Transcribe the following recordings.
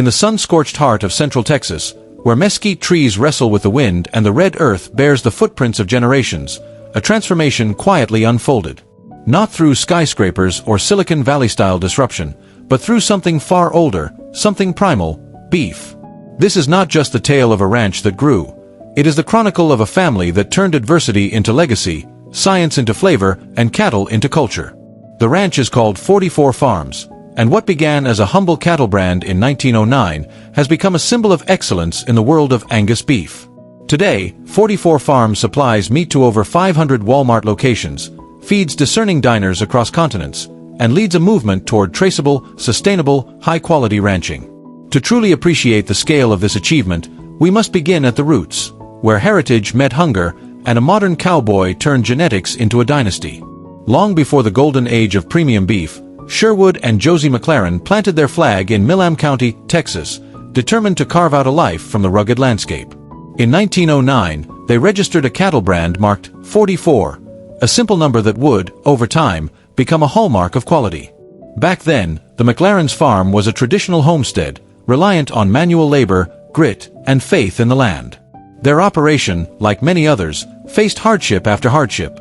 In the sun-scorched heart of central Texas, where mesquite trees wrestle with the wind and the red earth bears the footprints of generations, a transformation quietly unfolded. Not through skyscrapers or Silicon Valley-style disruption, but through something far older, something primal: beef. This is not just the tale of a ranch that grew. It is the chronicle of a family that turned adversity into legacy, science into flavor, and cattle into culture. The ranch is called 44 Farms, and what began as a humble cattle brand in 1909 has become a symbol of excellence in the world of Angus beef. Today, 44 Farms supplies meat to over 500 Walmart locations, feeds discerning diners across continents, and leads a movement toward traceable, sustainable, high-quality ranching. To truly appreciate the scale of this achievement, we must begin at the roots, where heritage met hunger, and a modern cowboy turned genetics into a dynasty. Long before the golden age of premium beef, Sherwood and Josie McLaren planted their flag in Milam County, Texas, determined to carve out a life from the rugged landscape. In 1909, they registered a cattle brand marked 44, a simple number that would, over time, become a hallmark of quality. Back then, the McLaren's farm was a traditional homestead, reliant on manual labor, grit, and faith in the land. Their operation, like many others, faced hardship after hardship: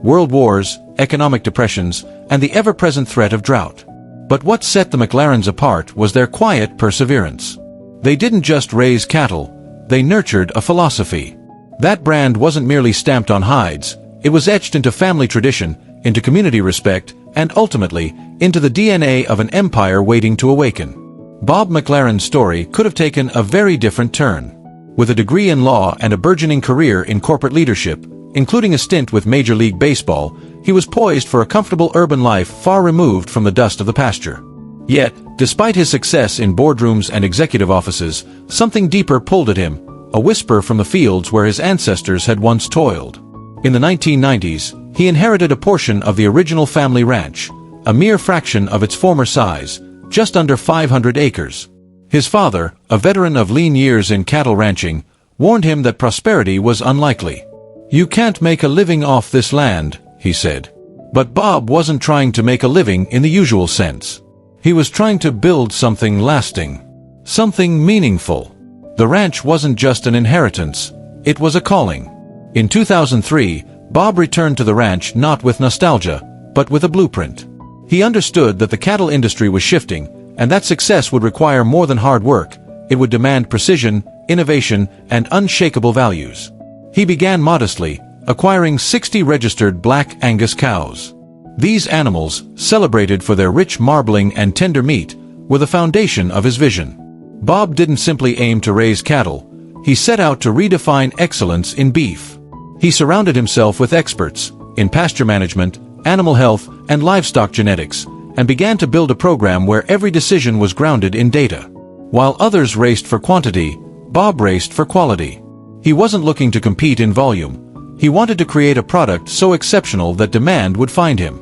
world wars, economic depressions, and the ever-present threat of drought. But what set the McLarens apart was their quiet perseverance. They didn't just raise cattle, they nurtured a philosophy. That brand wasn't merely stamped on hides, it was etched into family tradition, into community respect, and ultimately, into the DNA of an empire waiting to awaken. Bob McLaren's story could have taken a very different turn. With a degree in law and a burgeoning career in corporate leadership, including a stint with Major League Baseball, he was poised for a comfortable urban life far removed from the dust of the pasture. Yet, despite his success in boardrooms and executive offices, something deeper pulled at him, a whisper from the fields where his ancestors had once toiled. In the 1990s, he inherited a portion of the original family ranch, a mere fraction of its former size, just under 500 acres. His father, a veteran of lean years in cattle ranching, warned him that prosperity was unlikely. "You can't make a living off this land," he said. But Bob wasn't trying to make a living in the usual sense. He was trying to build something lasting, something meaningful. The ranch wasn't just an inheritance, it was a calling. In 2003, Bob returned to the ranch not with nostalgia, but with a blueprint. He understood that the cattle industry was shifting, and that success would require more than hard work. It would demand precision, innovation, and unshakable values. He began modestly, acquiring 60 registered Black Angus cows. These animals, celebrated for their rich marbling and tender meat, were the foundation of his vision. Bob didn't simply aim to raise cattle, he set out to redefine excellence in beef. He surrounded himself with experts in pasture management, animal health, and livestock genetics, and began to build a program where every decision was grounded in data. While others raced for quantity, Bob raced for quality. He wasn't looking to compete in volume. He wanted to create a product so exceptional that demand would find him.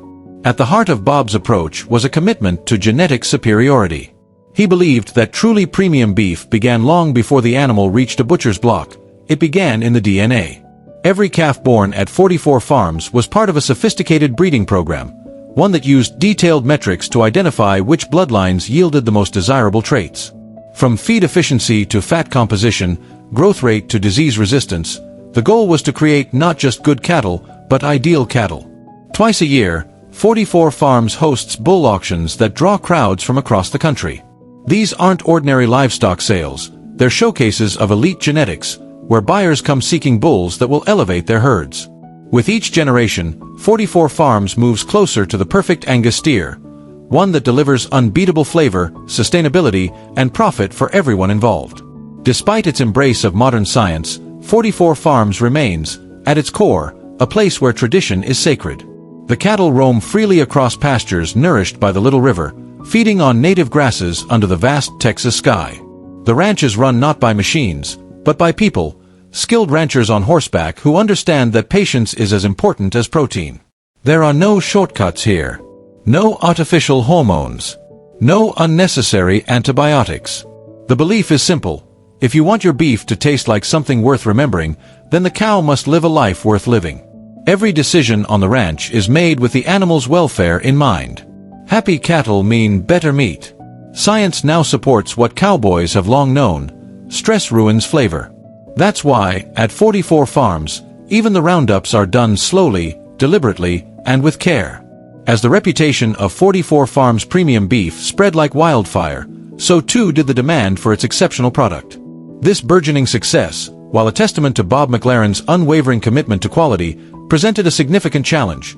At the heart of Bob's approach was a commitment to genetic superiority. He believed that truly premium beef began long before the animal reached a butcher's block. It began in the DNA. Every calf born at 44 Farms was part of a sophisticated breeding program, one that used detailed metrics to identify which bloodlines yielded the most desirable traits. From feed efficiency to fat composition, growth rate to disease resistance, the goal was to create not just good cattle, but ideal cattle. Twice a year, 44 Farms hosts bull auctions that draw crowds from across the country. These aren't ordinary livestock sales, they're showcases of elite genetics, where buyers come seeking bulls that will elevate their herds. With each generation, 44 Farms moves closer to the perfect Angus steer, one that delivers unbeatable flavor, sustainability, and profit for everyone involved. Despite its embrace of modern science, 44 Farms remains, at its core, a place where tradition is sacred. The cattle roam freely across pastures nourished by the Little River, feeding on native grasses under the vast Texas sky. The ranch is run not by machines, but by people, skilled ranchers on horseback who understand that patience is as important as protein. There are no shortcuts here. No artificial hormones. No unnecessary antibiotics. The belief is simple. If you want your beef to taste like something worth remembering, then the cow must live a life worth living. Every decision on the ranch is made with the animal's welfare in mind. Happy cattle mean better meat. Science now supports what cowboys have long known: stress ruins flavor. That's why, at 44 Farms, even the roundups are done slowly, deliberately, and with care. As the reputation of 44 Farms premium beef spread like wildfire, so too did the demand for its exceptional product. This burgeoning success, while a testament to Bob McLaren's unwavering commitment to quality, presented a significant challenge: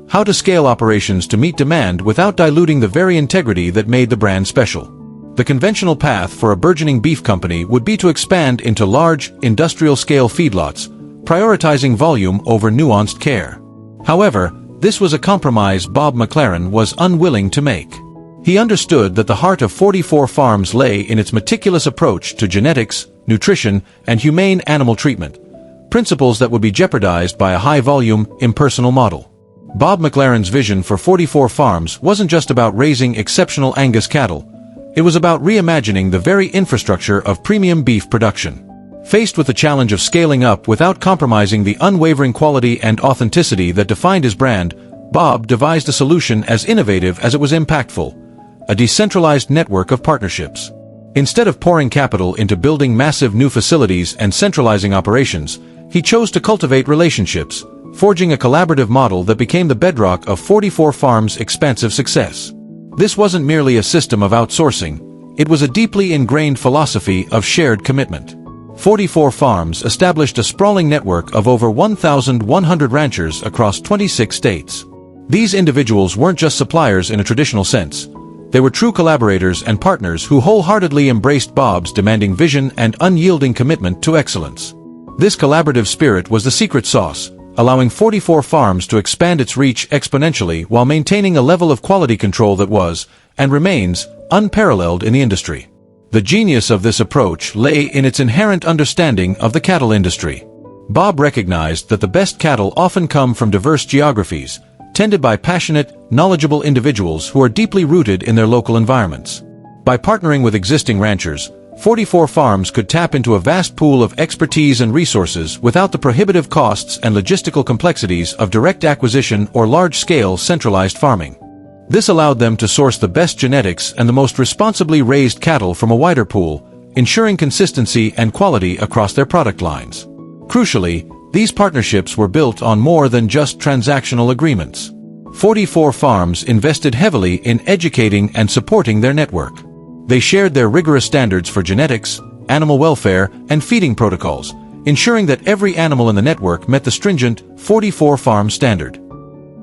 how to scale operations to meet demand without diluting the very integrity that made the brand special. The conventional path for a burgeoning beef company would be to expand into large, industrial-scale feedlots, prioritizing volume over nuanced care. However, this was a compromise Bob McLaren was unwilling to make. He understood that the heart of 44 Farms lay in its meticulous approach to genetics, nutrition, and humane animal treatment, principles that would be jeopardized by a high-volume, impersonal model. Bob McLaren's vision for 44 Farms wasn't just about raising exceptional Angus cattle. It was about reimagining the very infrastructure of premium beef production. Faced with the challenge of scaling up without compromising the unwavering quality and authenticity that defined his brand, Bob devised a solution as innovative as it was impactful: a decentralized network of partnerships. Instead of pouring capital into building massive new facilities and centralizing operations, he chose to cultivate relationships, forging a collaborative model that became the bedrock of 44 Farms' expansive success. This wasn't merely a system of outsourcing, it was a deeply ingrained philosophy of shared commitment. 44 Farms established a sprawling network of over 1,100 ranchers across 26 states. These individuals weren't just suppliers in a traditional sense. They were true collaborators and partners who wholeheartedly embraced Bob's demanding vision and unyielding commitment to excellence. This collaborative spirit was the secret sauce, allowing 44 Farms to expand its reach exponentially while maintaining a level of quality control that was, and remains, unparalleled in the industry. The genius of this approach lay in its inherent understanding of the cattle industry. Bob recognized that the best cattle often come from diverse geographies, tended by passionate, knowledgeable individuals who are deeply rooted in their local environments. By partnering with existing ranchers, 44 Farms could tap into a vast pool of expertise and resources without the prohibitive costs and logistical complexities of direct acquisition or large-scale centralized farming. This allowed them to source the best genetics and the most responsibly raised cattle from a wider pool, ensuring consistency and quality across their product lines. Crucially, these partnerships were built on more than just transactional agreements. 44 Farms invested heavily in educating and supporting their network. They shared their rigorous standards for genetics, animal welfare, and feeding protocols, ensuring that every animal in the network met the stringent 44 Farms standard.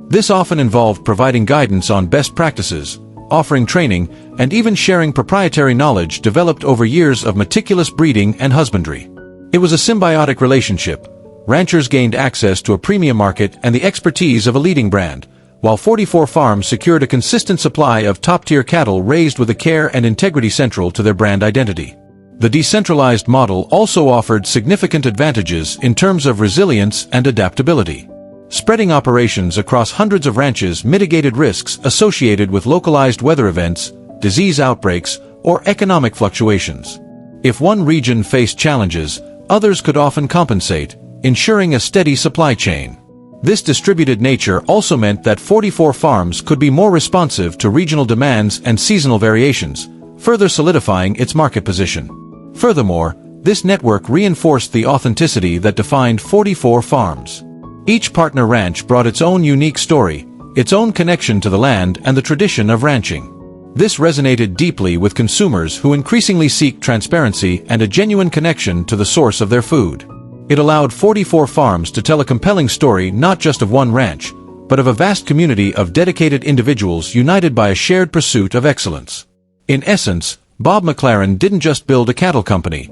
This often involved providing guidance on best practices, offering training, and even sharing proprietary knowledge developed over years of meticulous breeding and husbandry. It was a symbiotic relationship. Ranchers gained access to a premium market and the expertise of a leading brand, while 44 Farms secured a consistent supply of top-tier cattle raised with a care and integrity central to their brand identity. The decentralized model also offered significant advantages in terms of resilience and adaptability. Spreading operations across hundreds of ranches mitigated risks associated with localized weather events, disease outbreaks, or economic fluctuations. If one region faced challenges, others could often compensate, ensuring a steady supply chain. This distributed nature also meant that 44 Farms could be more responsive to regional demands and seasonal variations, further solidifying its market position. Furthermore, this network reinforced the authenticity that defined 44 Farms. Each partner ranch brought its own unique story, its own connection to the land and the tradition of ranching. This resonated deeply with consumers who increasingly seek transparency and a genuine connection to the source of their food. It allowed 44 Farms to tell a compelling story not just of one ranch, but of a vast community of dedicated individuals united by a shared pursuit of excellence. In essence, Bob McLaren didn't just build a cattle company.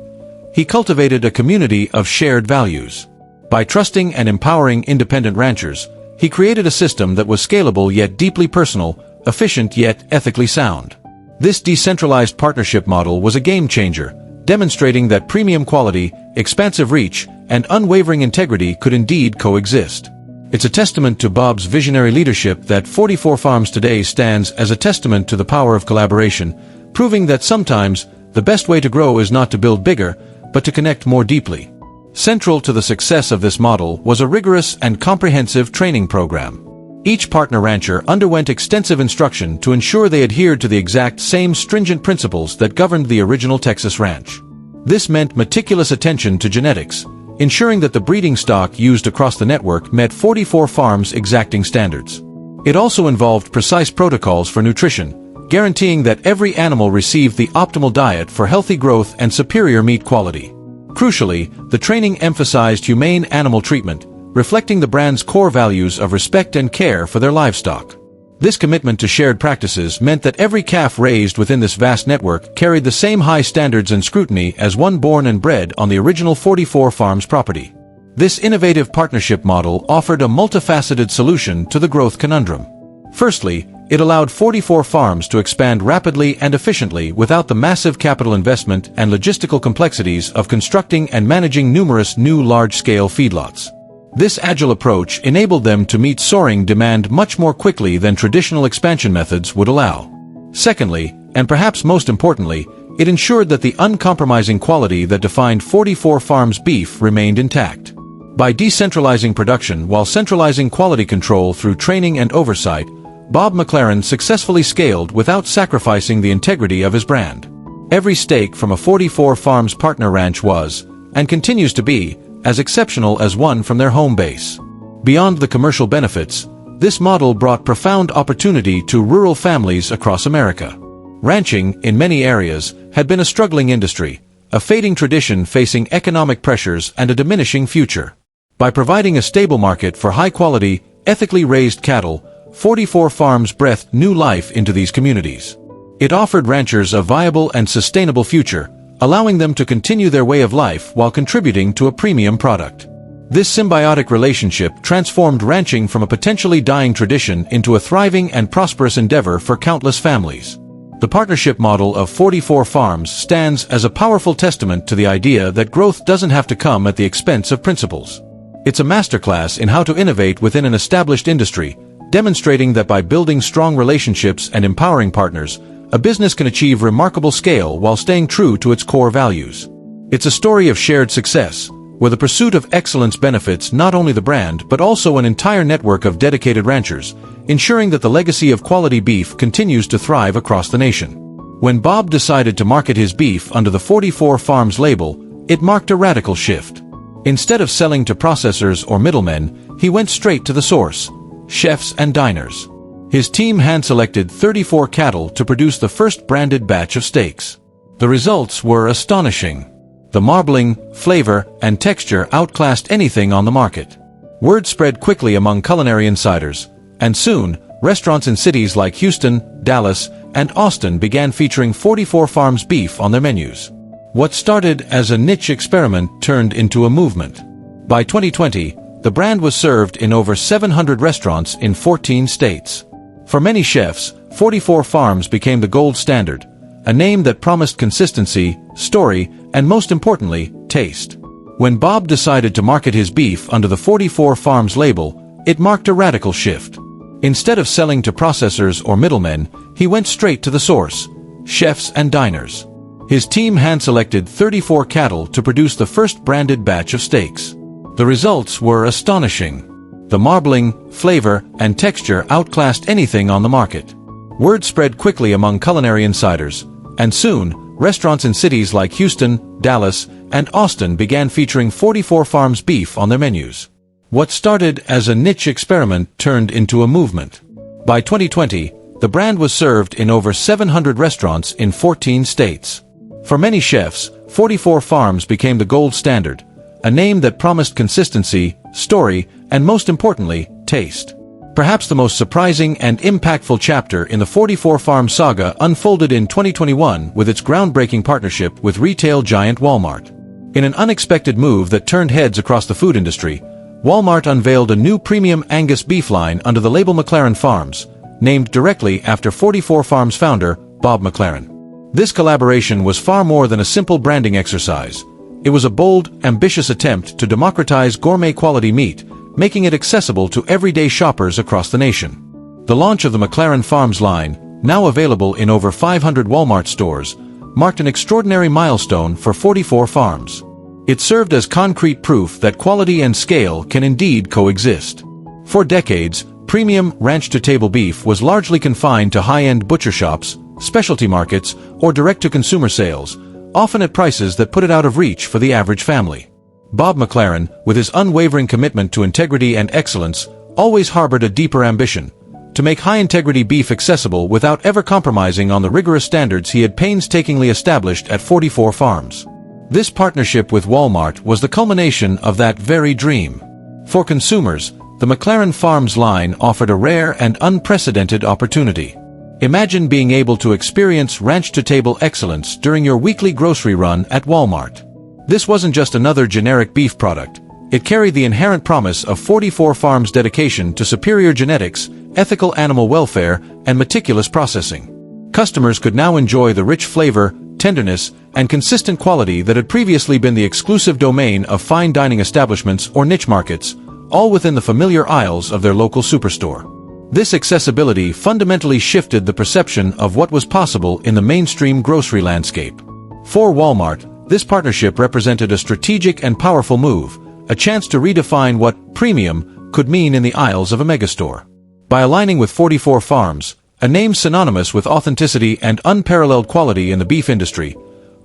He cultivated a community of shared values. By trusting and empowering independent ranchers, he created a system that was scalable yet deeply personal, efficient yet ethically sound. This decentralized partnership model was a game-changer, demonstrating that premium quality, expansive reach, and unwavering integrity could indeed coexist. It's a testament to Bob's visionary leadership that 44 Farms today stands as a testament to the power of collaboration, proving that sometimes the best way to grow is not to build bigger, but to connect more deeply. Central to the success of this model was a rigorous and comprehensive training program. Each partner rancher underwent extensive instruction to ensure they adhered to the exact same stringent principles that governed the original Texas ranch. This meant meticulous attention to genetics, ensuring that the breeding stock used across the network met 44 farms' exacting standards. It also involved precise protocols for nutrition, guaranteeing that every animal received the optimal diet for healthy growth and superior meat quality. Crucially, the training emphasized humane animal treatment, reflecting the brand's core values of respect and care for their livestock. This commitment to shared practices meant that every calf raised within this vast network carried the same high standards and scrutiny as one born and bred on the original 44 farms property. This innovative partnership model offered a multifaceted solution to the growth conundrum. Firstly, it allowed 44 farms to expand rapidly and efficiently without the massive capital investment and logistical complexities of constructing and managing numerous new large-scale feedlots. This agile approach enabled them to meet soaring demand much more quickly than traditional expansion methods would allow. Secondly, and perhaps most importantly, it ensured that the uncompromising quality that defined 44 farms beef remained intact. By decentralizing production while centralizing quality control through training and oversight, Bob McLaren successfully scaled without sacrificing the integrity of his brand. Every steak from a 44 farms partner ranch was, and continues to be, as exceptional as one from their home base. Beyond the commercial benefits, this model brought profound opportunity to rural families across America. Ranching, in many areas, had been a struggling industry, a fading tradition facing economic pressures and a diminishing future. By providing a stable market for high-quality, ethically raised cattle, 44 Farms breathed new life into these communities. It offered ranchers a viable and sustainable future, allowing them to continue their way of life while contributing to a premium product. This symbiotic relationship transformed ranching from a potentially dying tradition into a thriving and prosperous endeavor for countless families. The partnership model of 44 Farms stands as a powerful testament to the idea that growth doesn't have to come at the expense of principles. It's a masterclass in how to innovate within an established industry, demonstrating that by building strong relationships and empowering partners, a business can achieve remarkable scale while staying true to its core values. It's a story of shared success, where the pursuit of excellence benefits not only the brand but also an entire network of dedicated ranchers, ensuring that the legacy of quality beef continues to thrive across the nation. When Bob decided to market his beef under the 44 Farms label, it marked a radical shift. Instead of selling to processors or middlemen, he went straight to the source, chefs and diners. His team hand-selected 34 cattle to produce the first branded batch of steaks. The results were astonishing. The marbling, flavor, and texture outclassed anything on the market. Word spread quickly among culinary insiders, and soon, restaurants in cities like Houston, Dallas, and Austin began featuring 44 Farms beef on their menus. What started as a niche experiment turned into a movement. By 2020, the brand was served in over 700 restaurants in 14 states. For many chefs, 44 Farms became the gold standard, a name that promised consistency, story, and most importantly, taste. When Bob decided to market his beef under the 44 Farms label, it marked a radical shift. Instead of selling to processors or middlemen, he went straight to the source, chefs and diners. His team hand-selected 34 cattle to produce the first branded batch of steaks. The results were astonishing. The marbling, flavor, and texture outclassed anything on the market. Word spread quickly among culinary insiders, and soon, restaurants in cities like Houston, Dallas, and Austin began featuring 44 Farms beef on their menus. What started as a niche experiment turned into a movement. By 2020, the brand was served in over 700 restaurants in 14 states. For many chefs, 44 Farms became the gold standard, a name that promised consistency, story, and most importantly, taste. Perhaps the most surprising and impactful chapter in the 44 Farms saga unfolded in 2021 with its groundbreaking partnership with retail giant Walmart. In an unexpected move that turned heads across the food industry, Walmart unveiled a new premium Angus beef line under the label McLaren Farms, named directly after 44 Farms founder, Bob McLaren. This collaboration was far more than a simple branding exercise. It was a bold, ambitious attempt to democratize gourmet quality meat, making it accessible to everyday shoppers across the nation. The launch of the McLaren Farms line, now available in over 500 Walmart stores, marked an extraordinary milestone for 44 Farms. It served as concrete proof that quality and scale can indeed coexist. For decades, premium ranch-to-table beef was largely confined to high-end butcher shops, specialty markets, or direct-to-consumer sales, often at prices that put it out of reach for the average family. Bob McLaren, with his unwavering commitment to integrity and excellence, always harbored a deeper ambition: to make high-integrity beef accessible without ever compromising on the rigorous standards he had painstakingly established at 44 Farms. This partnership with Walmart was the culmination of that very dream. For consumers, the McLaren Farms line offered a rare and unprecedented opportunity. Imagine being able to experience ranch-to-table excellence during your weekly grocery run at Walmart. This wasn't just another generic beef product. It carried the inherent promise of 44 Farms' dedication to superior genetics, ethical animal welfare, and meticulous processing. Customers could now enjoy the rich flavor, tenderness, and consistent quality that had previously been the exclusive domain of fine dining establishments or niche markets, all within the familiar aisles of their local superstore. This accessibility fundamentally shifted the perception of what was possible in the mainstream grocery landscape. For Walmart, this partnership represented a strategic and powerful move, a chance to redefine what premium could mean in the aisles of a megastore. By aligning with 44 Farms, a name synonymous with authenticity and unparalleled quality in the beef industry,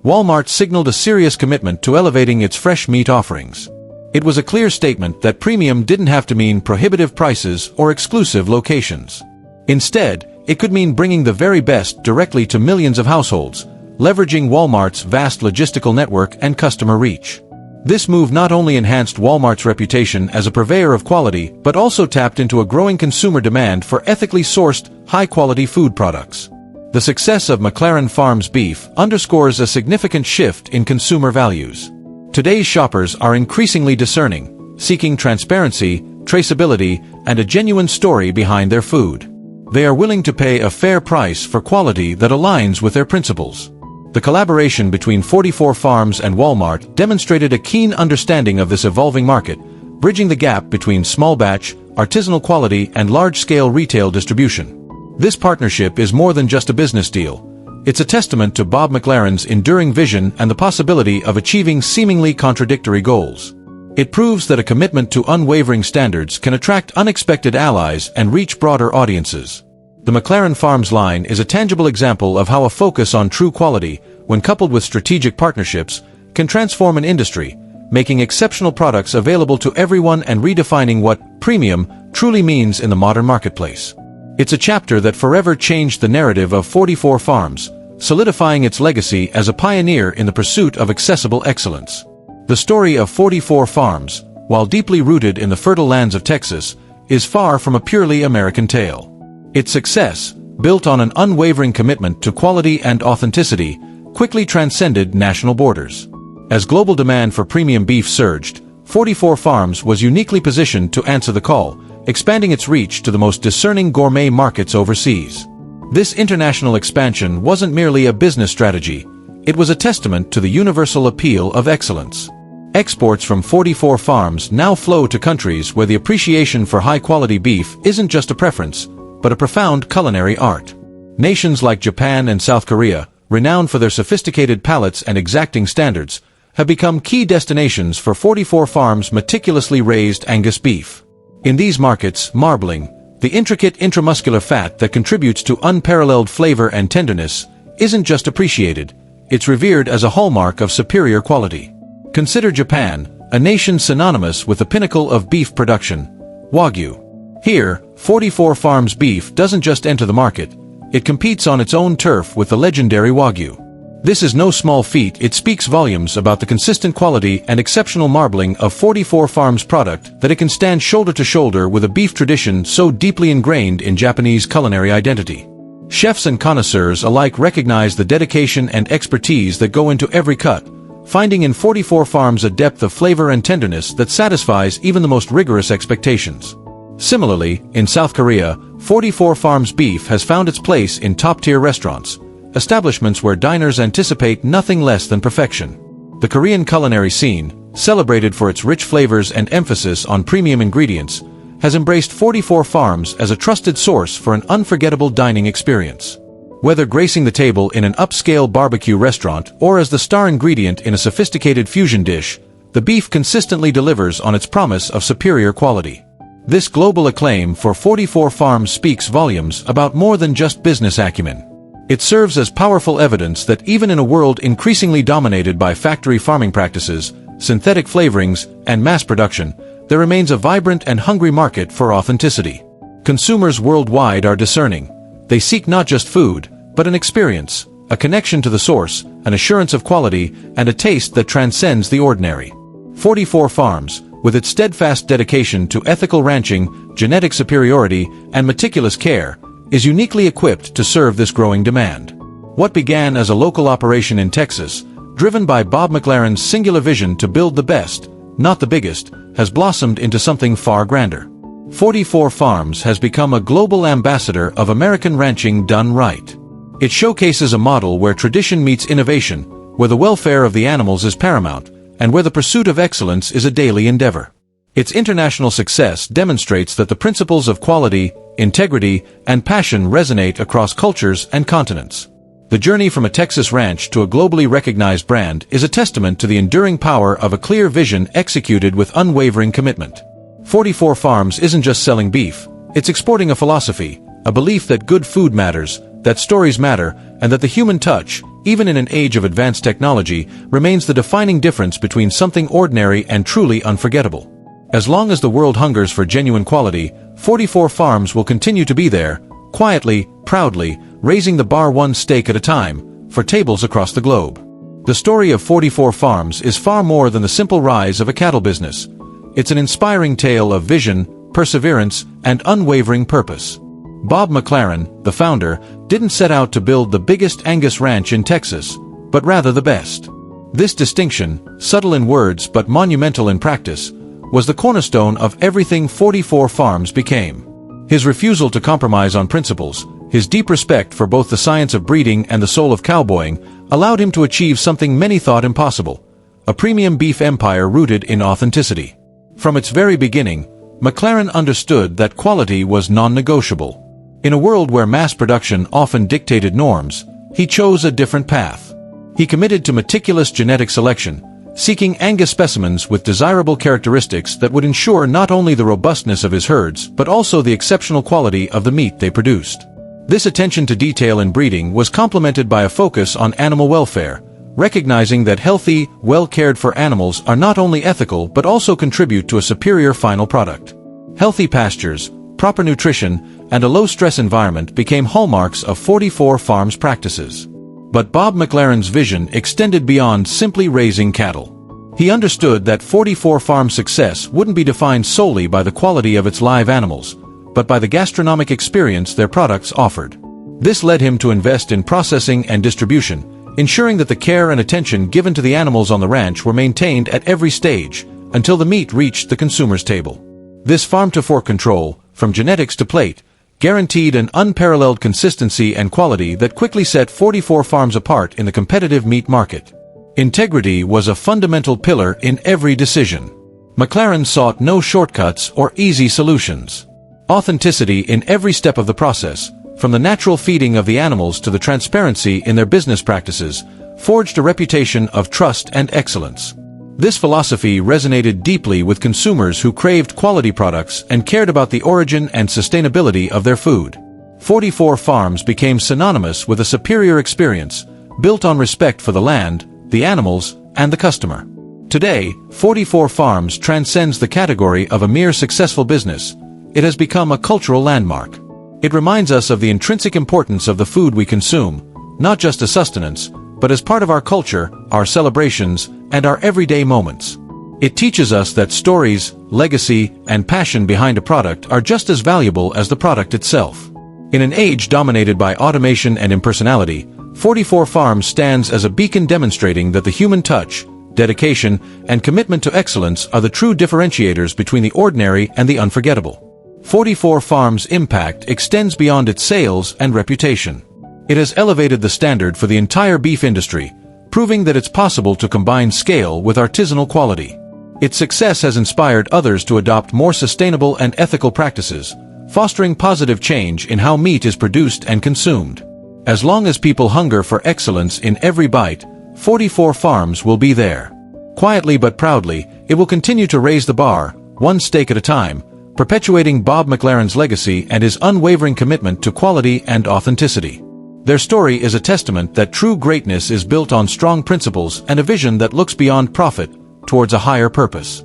Walmart signaled a serious commitment to elevating its fresh meat offerings. It was a clear statement that premium didn't have to mean prohibitive prices or exclusive locations. Instead, it could mean bringing the very best directly to millions of households, leveraging Walmart's vast logistical network and customer reach. This move not only enhanced Walmart's reputation as a purveyor of quality, but also tapped into a growing consumer demand for ethically sourced, high-quality food products. The success of McLaren Farms beef underscores a significant shift in consumer values. Today's shoppers are increasingly discerning, seeking transparency, traceability, and a genuine story behind their food. They are willing to pay a fair price for quality that aligns with their principles. The collaboration between 44 Farms and Walmart demonstrated a keen understanding of this evolving market, bridging the gap between small-batch, artisanal quality and large-scale retail distribution. This partnership is more than just a business deal. It's a testament to Bob McLaren's enduring vision and the possibility of achieving seemingly contradictory goals. It proves that a commitment to unwavering standards can attract unexpected allies and reach broader audiences. The McLaren Farms line is a tangible example of how a focus on true quality, when coupled with strategic partnerships, can transform an industry, making exceptional products available to everyone and redefining what premium truly means in the modern marketplace. It's a chapter that forever changed the narrative of 44 Farms, solidifying its legacy as a pioneer in the pursuit of accessible excellence. The story of 44 Farms, while deeply rooted in the fertile lands of Texas, is far from a purely American tale. Its success, built on an unwavering commitment to quality and authenticity, quickly transcended national borders. As global demand for premium beef surged, 44 Farms was uniquely positioned to answer the call, expanding its reach to the most discerning gourmet markets overseas. This international expansion wasn't merely a business strategy, it was a testament to the universal appeal of excellence. Exports from 44 Farms now flow to countries where the appreciation for high-quality beef isn't just a preference, but a profound culinary art. Nations like Japan and South Korea, renowned for their sophisticated palates and exacting standards, have become key destinations for 44 Farms' meticulously raised Angus beef. In these markets, marbling, the intricate intramuscular fat that contributes to unparalleled flavor and tenderness, isn't just appreciated, it's revered as a hallmark of superior quality. Consider Japan, a nation synonymous with the pinnacle of beef production, Wagyu. Here, 44 Farms beef doesn't just enter the market, it competes on its own turf with the legendary Wagyu. This is no small feat. It speaks volumes about the consistent quality and exceptional marbling of 44 Farms product that it can stand shoulder to shoulder with a beef tradition so deeply ingrained in Japanese culinary identity. Chefs and connoisseurs alike recognize the dedication and expertise that go into every cut, finding in 44 Farms a depth of flavor and tenderness that satisfies even the most rigorous expectations. Similarly, in South Korea, 44 Farms beef has found its place in top-tier restaurants, establishments where diners anticipate nothing less than perfection. The Korean culinary scene, celebrated for its rich flavors and emphasis on premium ingredients, has embraced 44 Farms as a trusted source for an unforgettable dining experience. Whether gracing the table in an upscale barbecue restaurant or as the star ingredient in a sophisticated fusion dish, the beef consistently delivers on its promise of superior quality. This global acclaim for 44 Farms speaks volumes about more than just business acumen. It serves as powerful evidence that even in a world increasingly dominated by factory farming practices, synthetic flavorings, and mass production, there remains a vibrant and hungry market for authenticity. Consumers worldwide are discerning. They seek not just food, but an experience, a connection to the source, an assurance of quality, and a taste that transcends the ordinary. 44 Farms, with its steadfast dedication to ethical ranching, genetic superiority, and meticulous care, is uniquely equipped to serve this growing demand. What began as a local operation in Texas, driven by Bob McLaren's singular vision to build the best, not the biggest, has blossomed into something far grander. 44 Farms has become a global ambassador of American ranching done right. It showcases a model where tradition meets innovation, where the welfare of the animals is paramount, and where the pursuit of excellence is a daily endeavor. Its international success demonstrates that the principles of quality, integrity, and passion resonate across cultures and continents. The journey from a Texas ranch to a globally recognized brand is a testament to the enduring power of a clear vision executed with unwavering commitment. 44 Farms isn't just selling beef, it's exporting a philosophy, a belief that good food matters, that stories matter, and that the human touch, even in an age of advanced technology, remains the defining difference between something ordinary and truly unforgettable. As long as the world hungers for genuine quality, 44 Farms will continue to be there, quietly, proudly, raising the bar one steak at a time, for tables across the globe. The story of 44 Farms is far more than the simple rise of a cattle business. It's an inspiring tale of vision, perseverance, and unwavering purpose. Bob McLaren, the founder, didn't set out to build the biggest Angus ranch in Texas, but rather the best. This distinction, subtle in words but monumental in practice, was the cornerstone of everything 44 Farms became. His refusal to compromise on principles, his deep respect for both the science of breeding and the soul of cowboying, allowed him to achieve something many thought impossible: a premium beef empire rooted in authenticity. From its very beginning, McLaren understood that quality was non-negotiable. In a world where mass production often dictated norms, he chose a different path. He committed to meticulous genetic selection, seeking Angus specimens with desirable characteristics that would ensure not only the robustness of his herds but also the exceptional quality of the meat they produced. This attention to detail in breeding was complemented by a focus on animal welfare, recognizing that healthy, well-cared-for animals are not only ethical but also contribute to a superior final product. Healthy pastures, proper nutrition, and a low-stress environment became hallmarks of 44 Farms practices. But Bob McLaren's vision extended beyond simply raising cattle. He understood that 44 Farms' success wouldn't be defined solely by the quality of its live animals, but by the gastronomic experience their products offered. This led him to invest in processing and distribution, ensuring that the care and attention given to the animals on the ranch were maintained at every stage, until the meat reached the consumer's table. This farm-to-fork control, from genetics to plate, guaranteed an unparalleled consistency and quality that quickly set 44 Farms apart in the competitive meat market. Integrity was a fundamental pillar in every decision. McLaren sought no shortcuts or easy solutions. Authenticity in every step of the process, from the natural feeding of the animals to the transparency in their business practices, forged a reputation of trust and excellence. This philosophy resonated deeply with consumers who craved quality products and cared about the origin and sustainability of their food. 44 Farms became synonymous with a superior experience, built on respect for the land, the animals, and the customer. Today, 44 Farms transcends the category of a mere successful business. It has become a cultural landmark. It reminds us of the intrinsic importance of the food we consume, not just as sustenance, but as part of our culture, our celebrations, and our everyday moments. It teaches us that stories, legacy, and passion behind a product are just as valuable as the product itself. In an age dominated by automation and impersonality, 44 Farms stands as a beacon demonstrating that the human touch, dedication, and commitment to excellence are the true differentiators between the ordinary and the unforgettable. 44 Farms' impact extends beyond its sales and reputation. It has elevated the standard for the entire beef industry, proving that it's possible to combine scale with artisanal quality. Its success has inspired others to adopt more sustainable and ethical practices, fostering positive change in how meat is produced and consumed. As long as people hunger for excellence in every bite, 44 Farms will be there. Quietly but proudly, it will continue to raise the bar, one steak at a time, perpetuating Bob McLaren's legacy and his unwavering commitment to quality and authenticity. Their story is a testament that true greatness is built on strong principles and a vision that looks beyond profit towards a higher purpose.